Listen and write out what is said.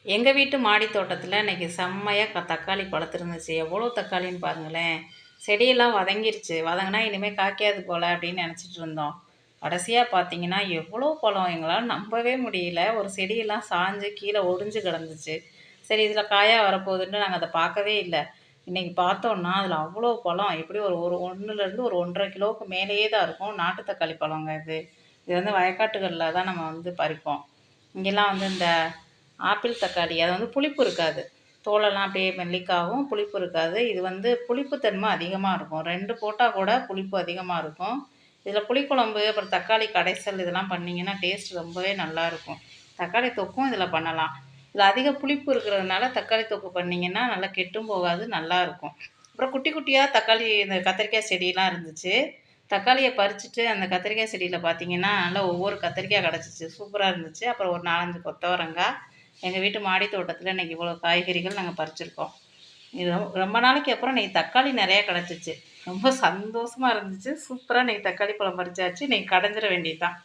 எங்கள் வீட்டு மாடி தோட்டத்தில் இன்றைக்கி செம்மையாக தக்காளி பழுத்திருந்துச்சு. எவ்வளோ தக்காளின்னு பாருங்களேன். செடியெல்லாம் வதங்கிருச்சு. வதங்கினா இனிமேல் காய்க்காது போல் அப்படின்னு நினச்சிட்டு இருந்தோம். கடைசியாக பார்த்தீங்கன்னா எவ்வளோ பழம், எங்களால் நம்பவே முடியல. ஒரு செடியெல்லாம் சாஞ்சு கீழே ஒடிஞ்சு கிடந்துச்சு. சரி இதில் காயாக வரப்போகுதுன்னு நாங்கள் அதை பார்க்கவே இல்லை. இன்றைக்கி பார்த்தோன்னா அதில் அவ்வளோ பழம், எப்படி ஒரு ஒரு 1லேருந்து ஒரு 1½ கிலோவுக்கு மேலேயே தான் இருக்கும். நாட்டு தக்காளி பழங்க இது. இது வந்து வயக்காட்டுகளில் தான் நம்ம வந்து பறிப்போம். இங்கெல்லாம் வந்து இந்த ஆப்பிள் தக்காளி அது வந்து புளிப்பு இருக்காது. தோலெல்லாம் அப்படியே மெல்லிக்காவும், புளிப்பு இருக்காது. இது வந்து புளிப்புத்தன்மை அதிகமாக இருக்கும். 2 போட்டால் கூட புளிப்பு அதிகமாக இருக்கும். இதில் புளிக்குழம்பு, அப்புறம் தக்காளி கடைசல் இதெல்லாம் பண்ணிங்கன்னா டேஸ்ட் ரொம்பவே நல்லாயிருக்கும். தக்காளி தொக்கும் இதில் பண்ணலாம். இதில் அதிக புளிப்பு இருக்கிறதுனால தக்காளி தொக்கு பண்ணிங்கன்னா நல்லா கெட்டும் போகாது, நல்லாயிருக்கும். அப்புறம் குட்டி குட்டியாக தக்காளி இந்த கத்திரிக்காய் செடியெலாம் இருந்துச்சு. தக்காளிய பறிச்சுட்டு அந்த கத்திரிக்காய் செடியில பார்த்தீங்கன்னா, நல்லா ஒவ்வொரு கத்திரிக்காய் கிடச்சிச்சு. சூப்பரா இருந்துச்சு. அப்புறம் ஒரு 4, 5 கொத்தவரங்காய். எங்க வீட்டு மாடி தோட்டத்தில இன்னைக்கு இவ்வளோ காய்கறிகள் நாங்க பறிச்சிருக்கோம். இது ரொம்ப நாளைக்கு அப்புறம் இன்னைக்கு தக்காளி நெறையா கிடச்சிச்சு. ரொம்ப சந்தோஷமா இருந்துச்சு. சூப்பரா இன்னைக்கு தக்காளி பழம் பறிச்சாச்சு. இன்னைக்கு கடைஞ்சிட வேண்டியது தான்.